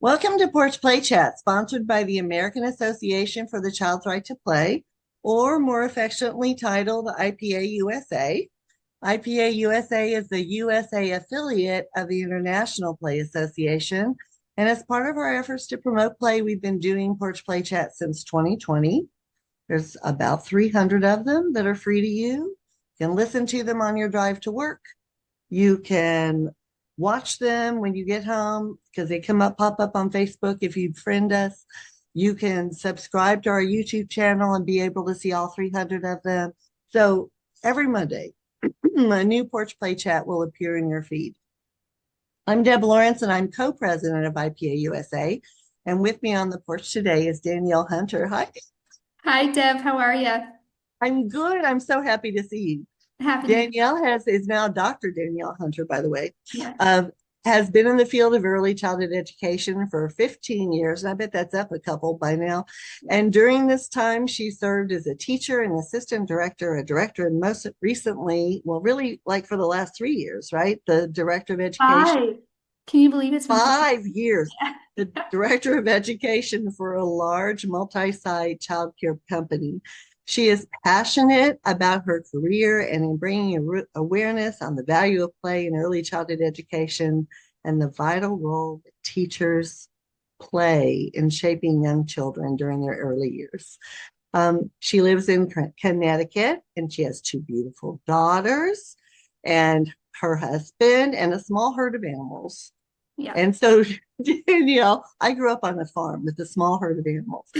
Welcome to Porch Play Chat, sponsored by the American Association for the Child's Right to Play, or more affectionately titled IPA USA. IPA USA is the USA affiliate of the International Play Association. And as part of our efforts to promote play, we've been doing Porch Play Chat since 2020. There's about 300 of them that are free to you. You can listen to them on your drive to work. You can watch them when you get home because they pop up on Facebook if you friend us. You can subscribe to our YouTube channel and be able to see all 300 of them. So every Monday, a new Porch Play Chat will appear in your feed. I'm Deb Lawrence, and I'm co-president of IPA USA. And with me on the porch today is Danielle Hunter. Hi. Hi, Deb. How are you? I'm good. I'm so happy to see you. Happy to be. Danielle is now Dr. Danielle Hunter, by the way, Yeah. has been in the field of early childhood education for 15 years. And I bet that's up a couple by now. And during this time, she served as a teacher, an assistant director, a director, and most recently, well, really like for the last 3 years, right? The director of education. 5. Can you believe it's been 5? 5 years, the director of education for a large multi-site childcare company. She is passionate about her career and in bringing awareness on the value of play in early childhood education and the vital role that teachers play in shaping young children during their early years. She lives in Connecticut, and she has 2 beautiful daughters and her husband and a small herd of animals. Yeah. And so, Danielle, I grew up on a farm with a small herd of animals.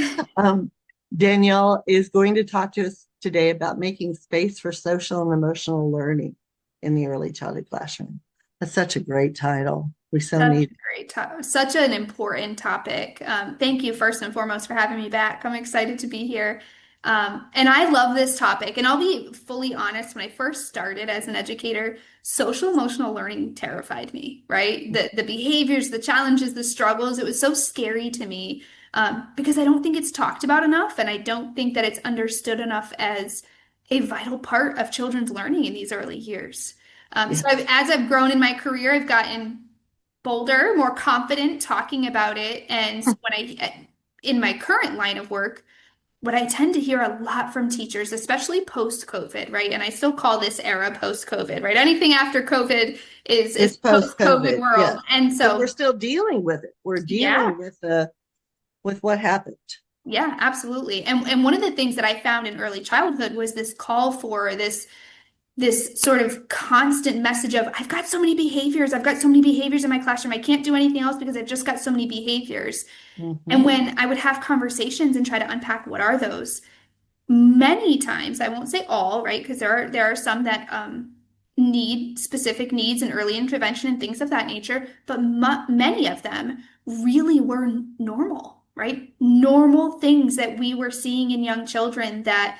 Danielle is going to talk to us today about making space for social and emotional learning in the early childhood classroom. That's such a great title. We so Such need. a great topic. Such an important topic. Thank you first and foremost for having me back. I'm excited to be here. And I love this topic. And I'll be fully honest, when I first started as an educator, social emotional learning terrified me, right? The behaviors, the challenges, the struggles, it was so scary to me because I don't think it's talked about enough. And I don't think that it's understood enough as a vital part of children's learning in these early years. So Yes. as I've grown in my career, I've gotten bolder, more confident talking about it. And in my current line of work, what I tend to hear a lot from teachers, especially post-COVID, right? And I still call this era post-COVID, right? Anything after COVID is It's post-COVID post-COVID, world. yes. And But we're so, still dealing with it. We're yeah, dealing with what happened. yeah, absolutely. And one of the things that I found in early childhood was this call for this sort of constant message of I've got so many behaviors in my classroom, I can't do anything else because I've just got so many behaviors. And Mm-hmm. when I would have conversations and try to unpack what are those, many times, I won't say all, right, because there are some that need specific needs and early intervention and things of that nature, but many of them really were normal, right? Normal things that we were seeing in young children that,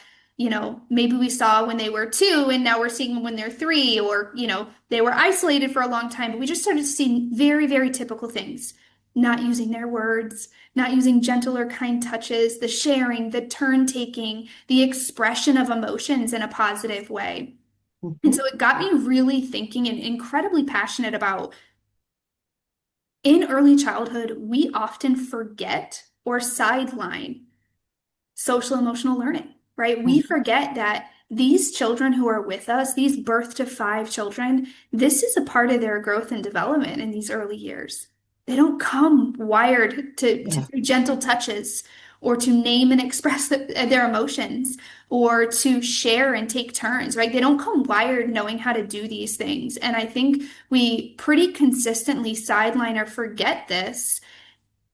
maybe we saw when they were 2 and now we're seeing them when they're 3, or, they were isolated for a long time, but we just started to see very, very typical things. Not using their words, not using gentle or kind touches, the sharing, the turn taking, the expression of emotions in a positive way. And Mm-hmm. so it got me really thinking and incredibly passionate about in early childhood, we often forget or sideline social emotional learning, right? We Mm-hmm. forget that these children who are with us, these birth to 5 children, this is a part of their growth and development in these early years. They don't come wired to Yeah. do gentle touches or to name and express their emotions or to share and take turns, right? They don't come wired knowing how to do these things. And I think we pretty consistently sideline or forget this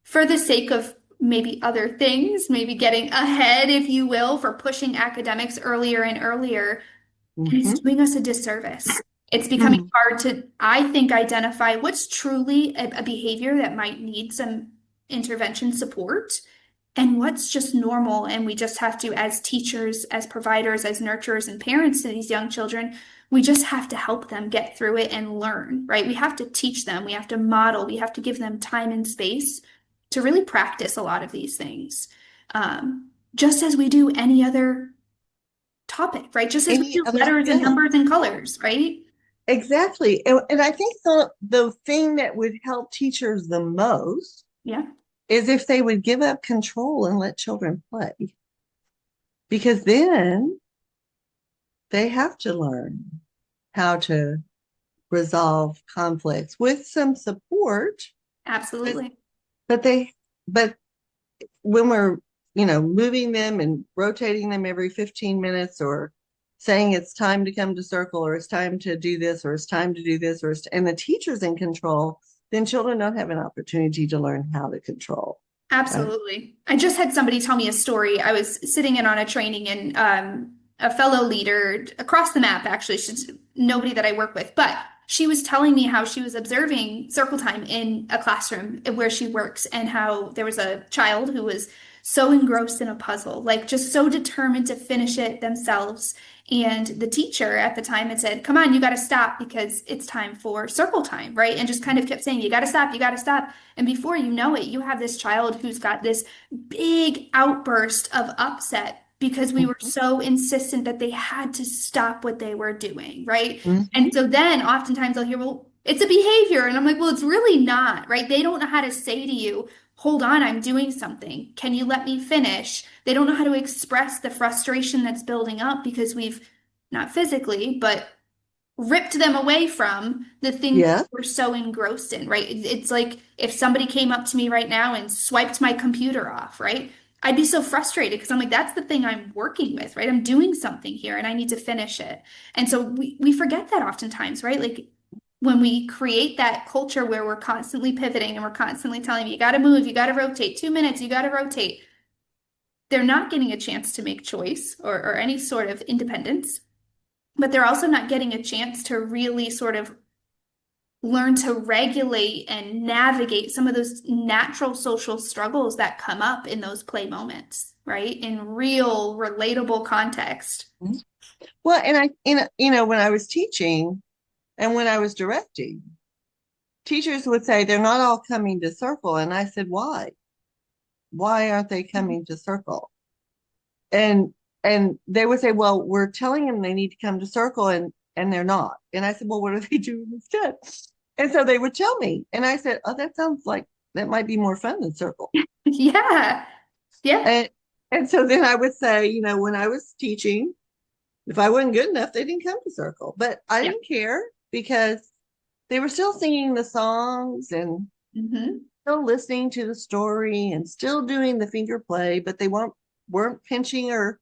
for the sake of maybe other things, maybe getting ahead, if you will, for pushing academics earlier and earlier. And it's Mm-hmm. doing us a disservice. It's becoming Mm-hmm. hard to, I think, identify what's truly a behavior that might need some intervention support and what's just normal. And we just have to, as teachers, as providers, as nurturers and parents to these young children, we just have to help them get through it and learn, right? We have to teach them, we have to model, we have to give them time and space to really practice a lot of these things. Just as we do any other topic, right? Just as we Any do other letters and skill? numbers and colors, right? Exactly. And I think the thing that would help teachers the most Yeah. is if they would give up control and let children play. Because then they have to learn how to resolve conflicts with some support, but Absolutely. but they but when we're moving them and rotating them every 15 minutes or saying it's time to come to circle or it's time to do this or it's time to do this and the teacher's in control, then children don't have an opportunity to learn how to control, right? Absolutely. I just had somebody tell me a story. I was sitting in on a training and a fellow leader across the map, actually, she's nobody that I work with, but she was telling me how she was observing circle time in a classroom where she works and how there was a child who was so engrossed in a puzzle, like just so determined to finish it themselves. And the teacher at the time had said, "Come on, you got to stop because it's time for circle time," right? And just kind of kept saying, "You got to stop, you got to stop." And before you know it, you have this child who's got this big outburst of upset because we were Mhm. so insistent that they had to stop what they were doing, right? And Mhm. so then oftentimes I'll hear, "Well, it's a behavior." And I'm like, "Well, it's really not," right? They don't know how to say to you, "Hold on, I'm doing something. Can you let me finish?" They don't know how to express the frustration that's building up because we've not physically, but ripped them away from the thing Yeah. we're so engrossed in, right? It's like if somebody came up to me right now and swiped my computer off, right? I'd be so frustrated because I'm like, that's the thing I'm working with, right? I'm doing something here and I need to finish it. And so we forget that oftentimes, right? Like when we create that culture where we're constantly pivoting and we're constantly telling you got to move, you got to rotate, 2 minutes, you got to rotate. They're not getting a chance to make choice or any sort of independence, but they're also not getting a chance to really sort of learn to regulate and navigate some of those natural social struggles that come up in those play moments, right? In real, relatable context. Mhm. Well, and when I was teaching and when I was directing, teachers would say they're not all coming to circle. And I said, why aren't they coming to circle? And they would say, well, we're telling them they need to come to circle and they're not. And I said, well, what are they doing instead? And so they would tell me. And I said, oh, that sounds like that might be more fun than circle. Yeah. Yeah. And so then I would say, when I was teaching, if I wasn't good enough, they didn't come to circle. But I Yeah. didn't care because they were still singing the songs and Hmm. still listening to the story and still doing the finger play, but they weren't pinching or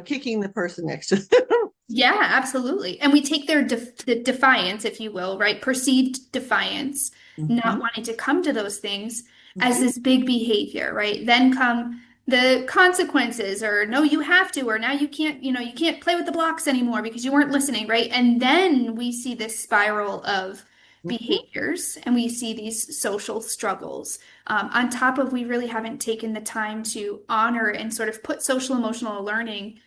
kicking the person next to them. Yeah, absolutely. And we take their the defiance, if you will, right? Perceived defiance, not Mhm. wanting to come to those things as Mhm. this big behavior, right? Then come the consequences, or no, you have to, or now you can't, you can't play with the blocks anymore because you weren't listening, right? And then we see this spiral of Mhm. behaviors and we see these social struggles. On top of we really haven't taken the time to honor and sort of put social emotional learning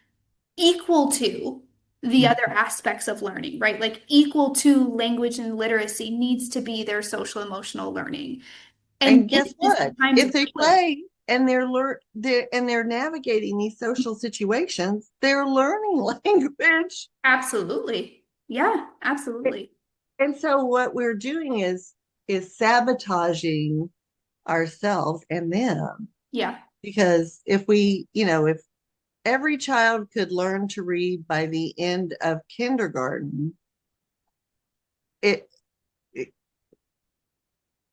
equal to the other Mhm. aspects of learning, right? Like equal to language and literacy needs to be their social emotional learning. And And this guess is the what? time to If they play with it. play and they're navigating these social situations, they're learning language. Absolutely. Yeah, absolutely. And so what we're doing is sabotaging ourselves and them Yeah. because if every child could learn to read by the end of kindergarten, it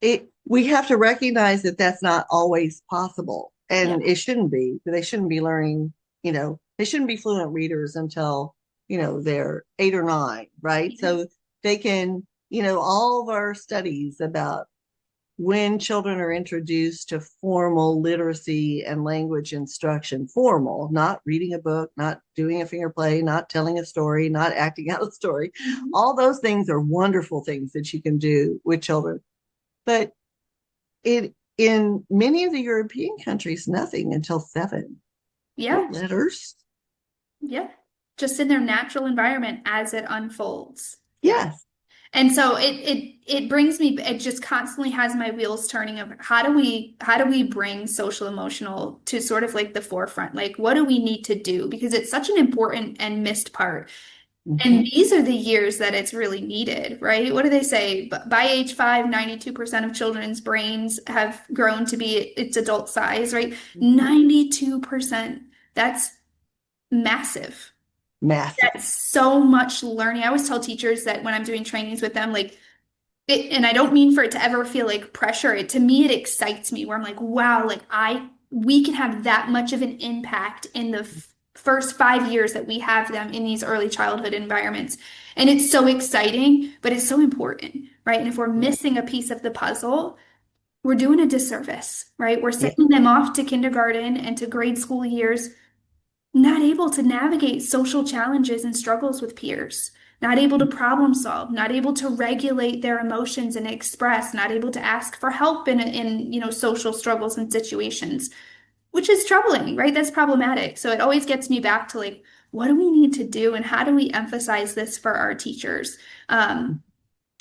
it, we have to recognize that that's not always possible, Yeah. and it shouldn't be. They shouldn't be learning. They shouldn't be fluent readers until they're 8 or 9, right? Mhm. So they can, all of our studies about when children are introduced to formal literacy and language instruction, formal, not reading a book, not doing a finger play, not telling a story, not acting out a story. Mhm. All those things are wonderful things that you can do with children. But in many of the European countries, nothing until 7. No Yeah. letters. Yeah. Just in their natural environment as it unfolds. Yeah. Yes. And so it brings me, it just constantly has my wheels turning of how do we bring social emotional to sort of like the forefront? Like what do we need to do? Because it's such an important and missed part. And Mhm. these are the years that it's really needed, right? What do they say? By age 5, 92% of children's brains have grown to be its adult size, right? Mhm. 92%. That's massive. Massive. That's so much learning. I always tell teachers that when I'm doing trainings with them, like, and I don't mean for it to ever feel like pressure. To me, it excites me where I'm like, wow, like we can have that much of an impact in the first 5 years that we have them in these early childhood environments. And it's so exciting, but it's so important, right? And if we're Yeah. missing a piece of the puzzle, we're doing a disservice, right? We're Yeah. sending them off to kindergarten and to grade school years not able to navigate social challenges and struggles with peers, not able to problem solve, not able to regulate their emotions and express, not able to ask for help in social struggles and situations, which is troubling, right? That's problematic. So it always gets me back to like, what do we need to do and how do we emphasize this for our teachers? And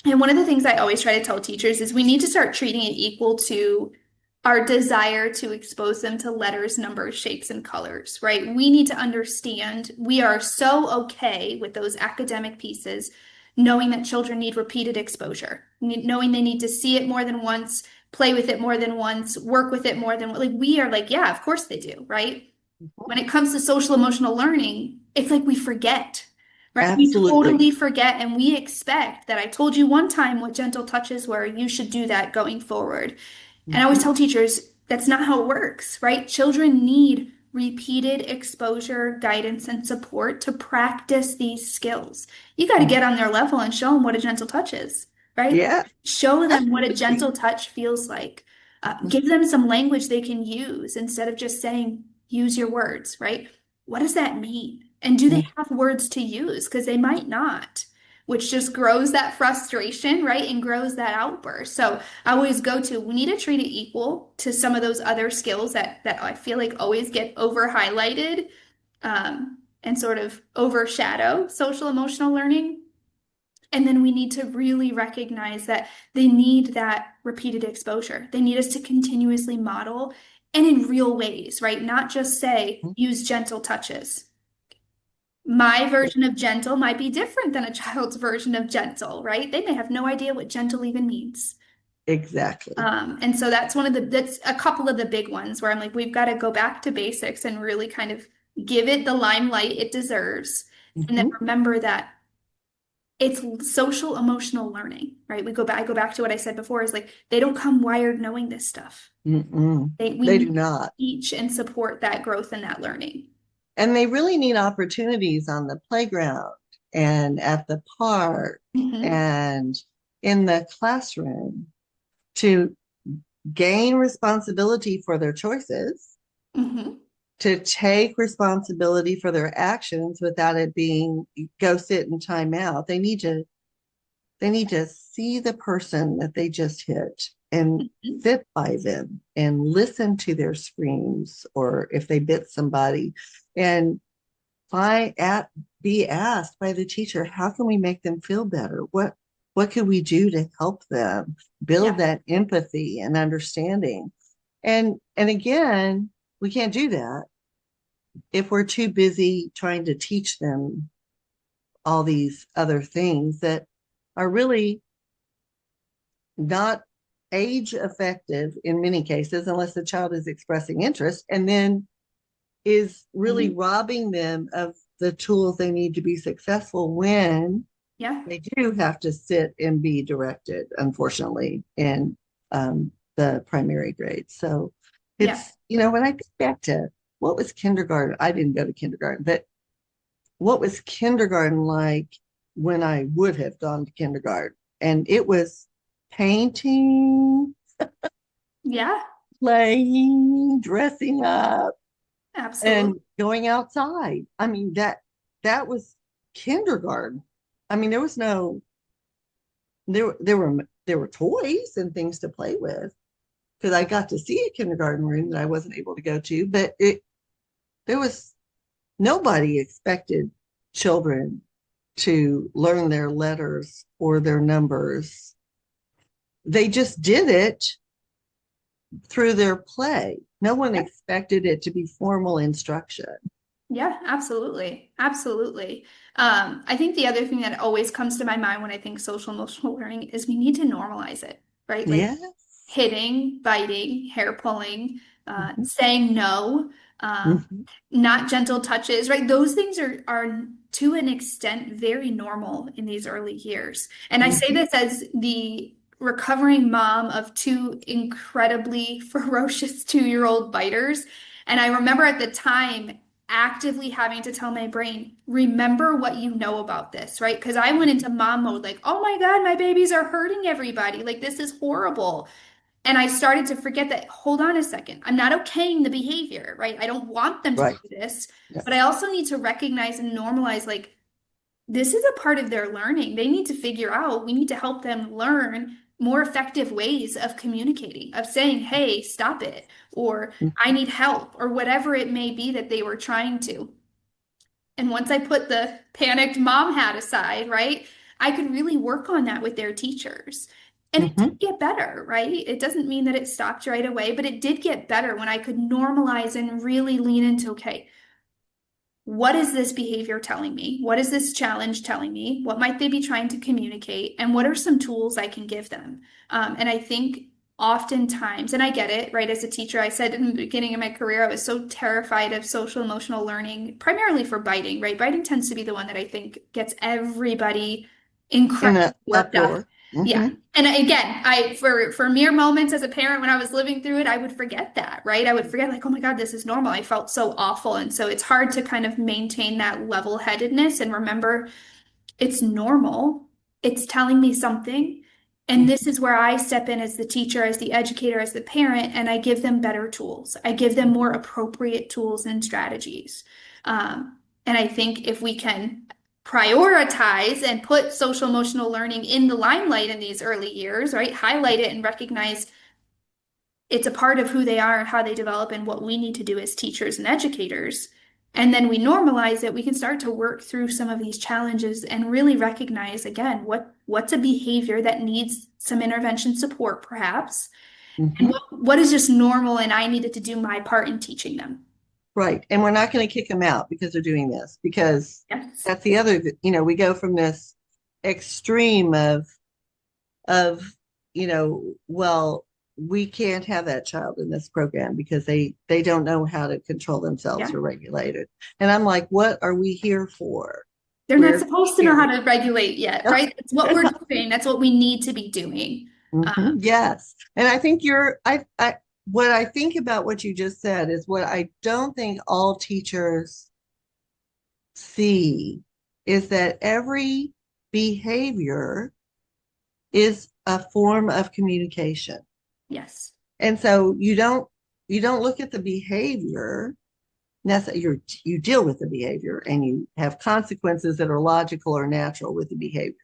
one of the things I always try to tell teachers is we need to start treating it equal to our desire to expose them to letters, numbers, shapes, and colors, right? We need to understand we are so okay with those academic pieces, knowing that children need repeated exposure, knowing they need to see it more than once, play with it more than once, work with it more than like we are like, yeah, of course they do, right? When it comes to social emotional learning, it's like we forget, right? We Absolutely. totally forget and we expect that I told you one time what gentle touches were. You should do that going forward. And I always Mhm. tell teachers that's not how it works, right? Children need repeated exposure, guidance, and support to practice these skills. You got to Mhm. get on their level and show them what a gentle touch is, right? Yeah. Show them what a Absolutely. gentle touch feels like. Give them some language they can use instead of just saying, use your words, right? What does that mean? And do they Mhm. have words to use? Because they might not, which just grows that frustration, right? And grows that outburst. So I always go to, we need to treat it equal to some of those other skills that I feel like always get over highlighted and sort of overshadow social emotional learning. And then we need to really recognize that they need that repeated exposure. They need us to continuously model and in real ways, right? Not just say, use gentle touches. My version of gentle might be different than a child's version of gentle, right? They may have no idea what gentle even means. Exactly. And so that's a couple of the big ones where I'm like, we've got to go back to basics and really kind of give it the limelight it deserves. And then Mhm. remember that it's social emotional learning, right? I go back to what I said before is like they don't come wired knowing this stuff. Mm-mm. We They do need to not. teach and support that growth and that learning. And they really need opportunities on the playground and at the park Hmm. and in the classroom to gain responsibility for their choices, Hmm. to take responsibility for their actions without it being go sit in timeout. They need to see the person that they just hit and sit by them and listen to their screams or if they bit somebody and find at be asked by the teacher, how can we make them feel better? What can we do to help them build Yeah. that empathy and understanding? And again, we can't do that if we're too busy trying to teach them all these other things that are really not age effective in many cases unless the child is expressing interest and then is really Mhm. robbing them of the tools they need to be successful when Yeah. they do have to sit and be directed, unfortunately, in the primary grade. So Yeah. when I think back to what was kindergarten, I didn't go to kindergarten, but what was kindergarten like when I would have gone to kindergarten? And it was painting, Yeah. playing, dressing up, Absolutely. and going outside. I mean, that was kindergarten. I mean, there was no there were toys and things to play with because I got to see a kindergarten room that I wasn't able to go to, but it there was nobody expected children to learn their letters or their numbers. They just did it through their play. No one expected it to be formal instruction. Yeah, absolutely. Absolutely. I think the other thing that always comes to my mind when I think social emotional learning is we need to normalize it, right? Like Yeah. hitting, biting, hair pulling, Mhm. saying no, um, Mhm. not gentle touches, right? Those things are to an extent very normal in these early years. And I say Mhm. this as the recovering mom of two incredibly ferocious 2-year-old biters. And I remember at the time actively having to tell my brain, remember what you know about this, right? Because I went into mom mode, like, oh my God, my babies are hurting everybody. Like, this is horrible. And I started to forget that, hold on a second, I'm not okaying the behavior, right? I don't want them to do Right. this, but I Yes. also need to recognize and normalize, like, this is a part of their learning. They need to figure out, we need to help them learn more effective ways of communicating, of saying, hey, stop it, or I Mhm. need help, or whatever it may be that they were trying to. And once I put the panicked mom hat aside, right, I could really work on that with their teachers. And it did Mhm. get better, right? It doesn't mean that it stopped right away, but it did get better when I could normalize and really lean into, okay, what is this behavior telling me? What is this challenge telling me? What might they be trying to communicate? And what are some tools I can give them? And I think oftentimes, and I get it, right? As a teacher, I said in the beginning of my career, I was so terrified of social emotional learning, primarily for biting, right? Biting tends to be the one that I think gets everybody In incredibly an worked up. uproar. Yeah. Mhm. And again, I for mere moments as a parent when I was living through it, I would forget that, right? I would forget like, oh my God, this is normal. I felt so awful. And so it's hard to kind of maintain that level-headedness and remember it's normal. It's telling me something. And this Mhm. is where I step in as the teacher, as the educator, as the parent, and I give them better tools. I give them more appropriate tools and strategies. And I think if we can prioritize and put social emotional learning in the limelight in these early years, right? Highlight it and recognize it's a part of who they are and how they develop and what we need to do as teachers and educators. And then we normalize it, we can start to work through some of these challenges and really recognize again what's a behavior that needs some intervention support, perhaps, and Mhm. what is just normal and I needed to do my part in teaching them. Right. And we're not going to kick them out because they're doing this, because Yes. that's the other, we go from this extreme of, well, we can't have that child in this program because they don't know how to control themselves Yeah. or regulate it. And I'm like, what are we here for? They're not We're supposed to know how here. to regulate yet, right? That's what we're doing. That's what we need to be doing. Mhm. Yes. And I think what I think about what you just said is what I don't think all teachers see is that every behavior is a form of communication. Yes. And so you don't look at the behavior necessarily. You deal with the behavior and you have consequences that are logical or natural with the behavior.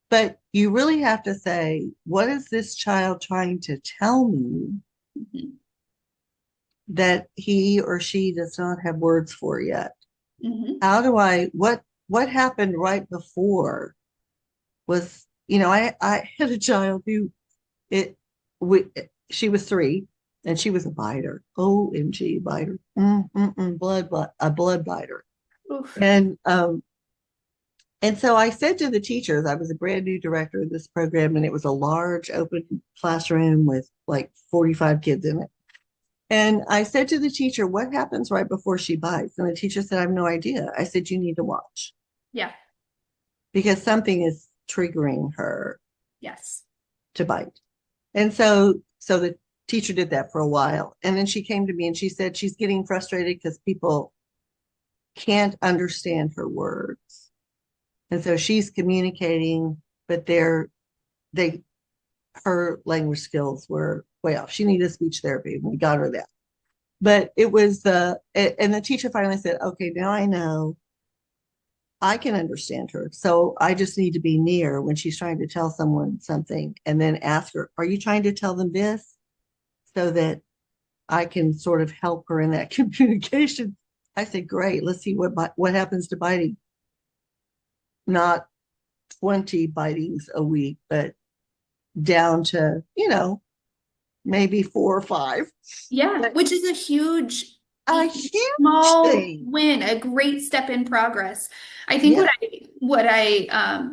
But you really have to say, what is this child trying to tell me Mhm. that he or she does not have words for yet? Mhm. How do I what happened right before was, I had a child who it we she was 3 and she was a biter. OMG biter. A blood biter. Oof. And so I said to the teachers, I was a brand new director of this program, and it was a large open classroom with like 45 kids in it. And I said to the teacher, what happens right before she bites? And the teacher said, I have no idea. I said, you need to watch Yeah. because something is triggering her Yes. to bite. And so the teacher did that for a while. And then she came to me and she said she's getting frustrated because people can't understand her words. And so she's communicating, but they her language skills were way off. She needed speech therapy, and we got her that. But it was and the teacher finally said, okay, now I know I can understand her. So I just need to be near when she's trying to tell someone something and then ask her, are you trying to tell them this? So that I can sort of help her in that communication. I said, great, let's see what happens to biting. Not 20 bitings a week, but down to, maybe 4 or 5. Yeah, which is a huge a a huge small thing. win, a great step in progress. I think Yeah. what I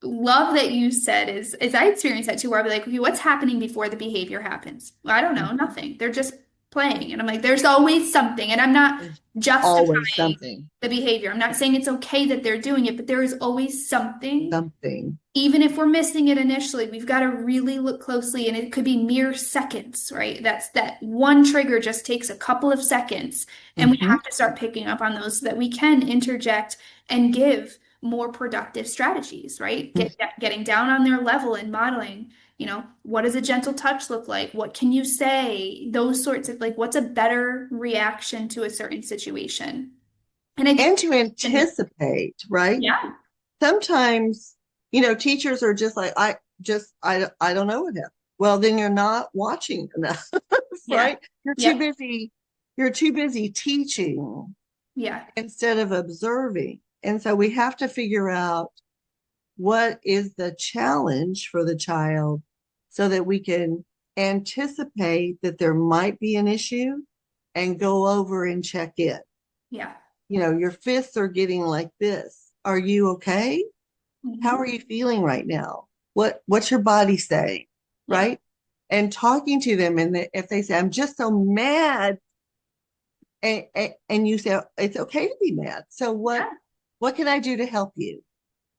love that you said is I experienced that too, where I'll be like, okay, what's happening before the behavior happens? Well, I don't know, Mhm. nothing. They're just playing. And I'm like, there's always something. And I'm not There's always justifying something, the behavior. I'm not saying it's okay that they're doing it, but there is always something. something. Even if we're missing it initially, we've got to really look closely, and it could be mere seconds, right? That one trigger just takes a couple of seconds, and we Hmm. have to start picking up on those so that we can interject and give more productive strategies, right? Getting down on their level and modeling, what does a gentle touch look like? What can you say? Those sorts of like, what's a better reaction to a certain situation? And I think, And to anticipate, right? yeah, Sometimes, teachers are just like, I don't know what happened. Well, then you're not watching enough, yeah, right? You're too yep, busy. You're too busy teaching yeah, instead of observing. And so we have to figure out what is the challenge for the child so that we can anticipate that there might be an issue and go over and check in. yeah. Your fists are getting like this. Are you okay? How Mhm. are you feeling right now? What's your body saying? Yeah. Right? And talking to them, and if they say, I'm just so mad, and you say, it's okay to be mad. So what Yeah. what can I do to help you?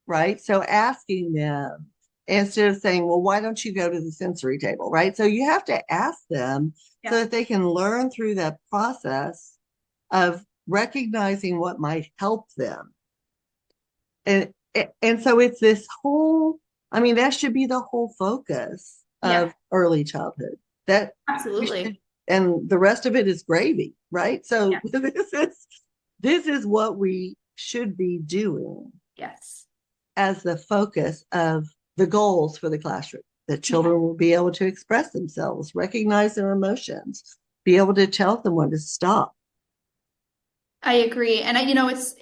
Right? So asking them instead of saying, well, why don't you go to the sensory table? Right? So you have to ask them so Yeah. that they can learn through that process of recognizing what might help them. And so it's this whole, I mean, that should be the whole focus Yeah. of early childhood. That we should, Absolutely. and the rest of it is gravy, right? So Yeah. this is what we should be doing Yes. as the focus of the goals for the classroom, that Yeah. children will be able to express themselves, recognize their emotions, be able to tell them when to stop. I agree. And I always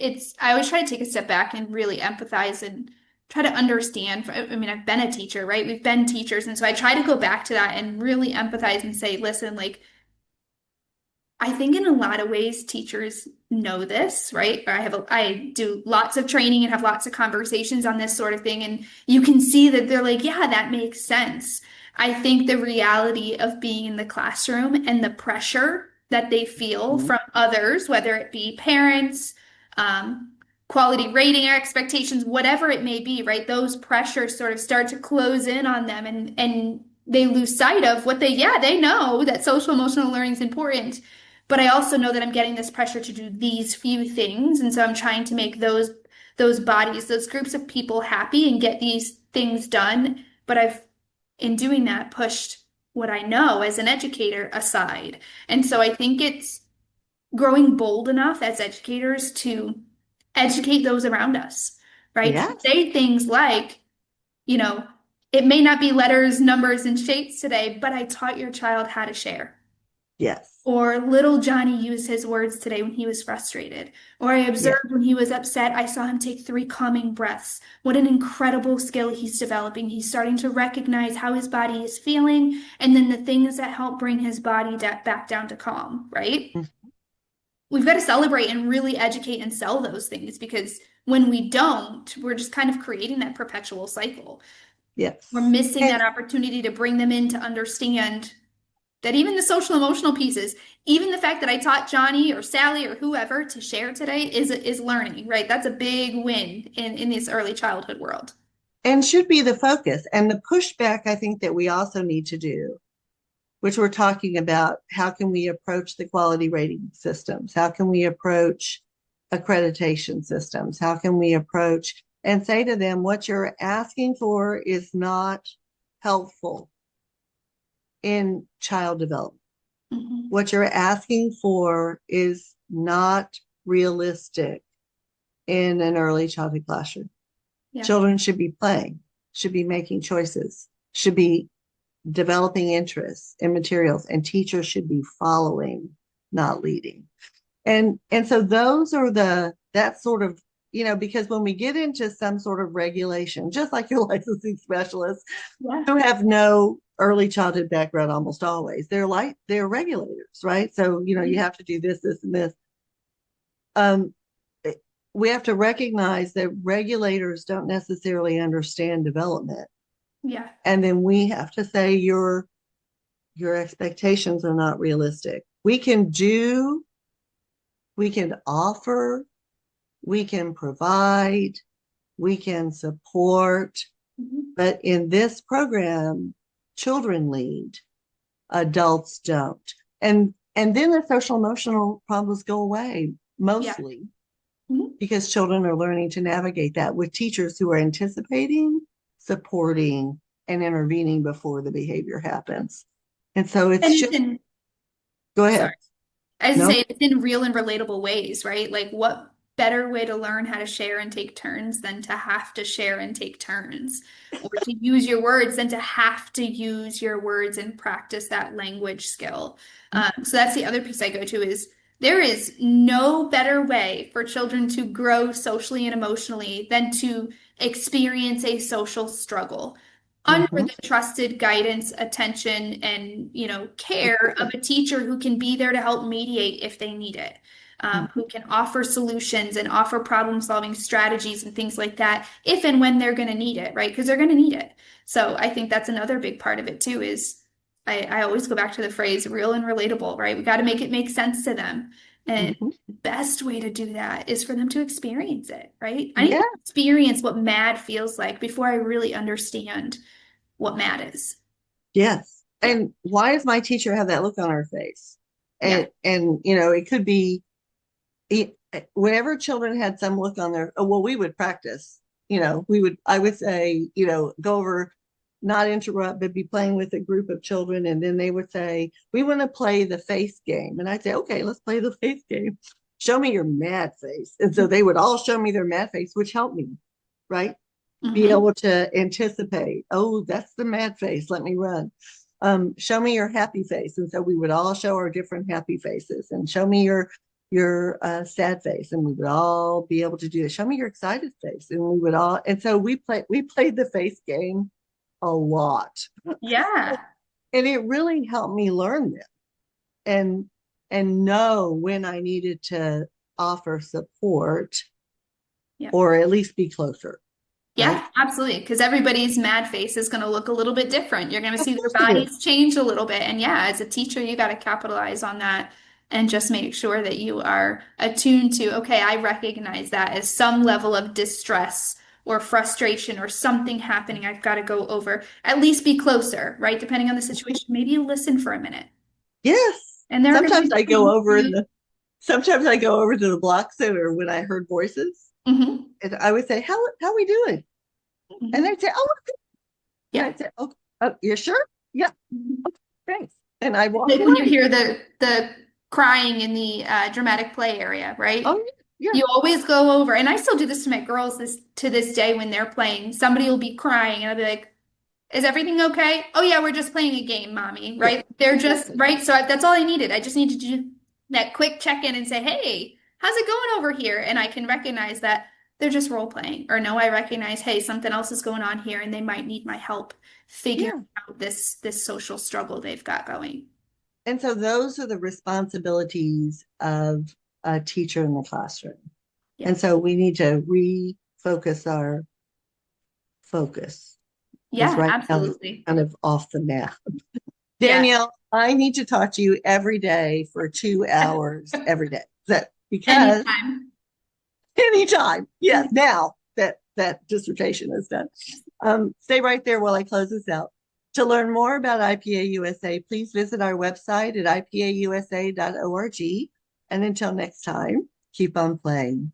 try to take a step back and really empathize and try to understand. I mean, I've been a teacher, right? We've been teachers. And so I try to go back to that and really empathize and say, listen, like, I think in a lot of ways teachers know this, right? I do lots of training and have lots of conversations on this sort of thing, and you can see that they're like, yeah, that makes sense. I think the reality of being in the classroom and the pressure that they feel Mhm. from others, whether it be parents, um, quality rating expectations, whatever it may be, right? Those pressures sort of start to close in on them, and they lose sight of what they know that social emotional learning is important, but I also know that I'm getting this pressure to do these few things. And so I'm trying to make those bodies, those groups of people happy and get these things done. But I've, in doing that, pushed what I know as an educator aside. And so I think it's growing bold enough as educators to educate those around us, right? To Yes, say things like, you know, it may not be letters, numbers, and shapes today, but I taught your child how to share. yes, Or little Johnny used his words today when he was frustrated. Or I yes. observed when he was upset, I saw him take 3 calming breaths. What an incredible skill he's developing. He's starting to recognize how his body is feeling and then the things that help bring his body back down to calm, right? Mm. We've got to celebrate and really educate and sell those things because when we don't, we're just kind of creating that perpetual cycle. We're Yes. missing that opportunity to bring them in to understand that even the social emotional pieces, even the fact that I taught Johnny or Sally or whoever to share today is learning, right? That's a big win in this early childhood world. And should be the focus. And the pushback I think that we also need to do, which we're talking about, how can we approach the quality rating systems? How can we approach accreditation systems? How can we approach and say to them, what you're asking for is not helpful in child development. Hmm. What you're asking for is not realistic in an early childhood classroom. Yeah. Children should be playing, should be making choices, should be developing interests in materials, and teachers should be following, not leading. And so those are that sort of because when we get into some sort of regulation, just like your licensing specialists Yeah. who have no early childhood background almost always, they're regulators, right? So, you have to do this, this, and this. Um, we have to recognize that regulators don't necessarily understand development. Yeah. And then we have to say your expectations are not realistic. We can offer, we can provide, we can support, Mhm. but in this program, children lead, adults don't. And then the social emotional problems go away Yeah. mostly Mhm. because children are learning to navigate that with teachers who are anticipating, supporting, and intervening before the behavior happens. And so it's And it's just, in, go ahead. sorry. As I No? say, it's in real and relatable ways, right? Like, what better way to learn how to share and take turns than to have to share and take turns, or to use your words than to have to use your words and practice that language skill. So that's the other piece I go to is there is no better way for children to grow socially and emotionally than to experience a social struggle under Mm-hmm. the trusted guidance, attention, and care of a teacher who can be there to help mediate if they need it, Mm-hmm. who can offer solutions and offer problem-solving strategies and things like that if and when they're going to need it, right? Because they're going to need it. So I think that's another big part of it too. Is I always go back to the phrase real and relatable, right? We got to make it make sense to them. And Mm-hmm. the best way to do that is for them to experience it, right? I need Yeah. to experience what mad feels like before I really understand what mad is. Yes. Yeah. And why does my teacher have that look on her face? Yeah. And it could be it, whenever children had some look on their, oh, well, we would practice, I would say, go over, not interrupt, but be playing with a group of children. And then they would say, we want to play the face game. And I'd say, okay, let's play the face game. Show me your mad face. And so they would all show me their mad face, which helped me, right? Be Hmm. able to anticipate, oh, that's the mad face. Let me run. Show me your happy face. And so we would all show our different happy faces and show me your sad face, and we would all be able to do it. Show me your excited face, and we would all. And so we played the face game a lot, Yeah. and it really helped me learn them and know when I needed to offer support Yeah. or at least be closer, right? Yeah, absolutely. Because everybody's mad face is going to look a little bit different. You're going to Of see their course it is. bodies change a little bit. And yeah, as a teacher, you got to capitalize on that and just make sure that you are attuned to, okay, I recognize that as some level of distress or frustration or something happening. I've got to go over, at least be closer, right? Depending on the situation, maybe you listen for a minute. Yes. And there are going to Sometimes be I go times over in you, the sometimes I go over to the block center when I heard voices, Mhm, and I would say, "How we doing?" And mhm. they'd say, "Oh, and Yeah. I'd say, "Okay, oh, you sure? Yeah, Mhm. okay, thanks." And I walk Like when you away. hear the crying in the dramatic play area, right? Oh, yeah, You always go over, and I still do this to my girls this to this day when they're playing. Somebody will be crying, and I'll be like, "Is everything okay?" "Oh yeah, we're just playing a game, mommy." yeah, Right? They're just exactly. right. So that's all I needed. I just needed to do that quick check in and say, "Hey, how's it going over here?" And I can recognize that they're just role playing, or no, I recognize, hey, something else is going on here, and they might need my help figuring Yeah. out this social struggle they've got going. And so those are the responsibilities of a teacher in the classroom. Yeah. And so we need to refocus our focus because Yeah, right now it's absolutely. kind of off the map. Yeah. Danielle, I need to talk to you every day for 2 hours every day. That because Anytime. anytime, yes, now that dissertation is done. Stay right there while I close this out. To learn more about IPA USA, please visit our website at ipausa.org. And until next time, keep on playing.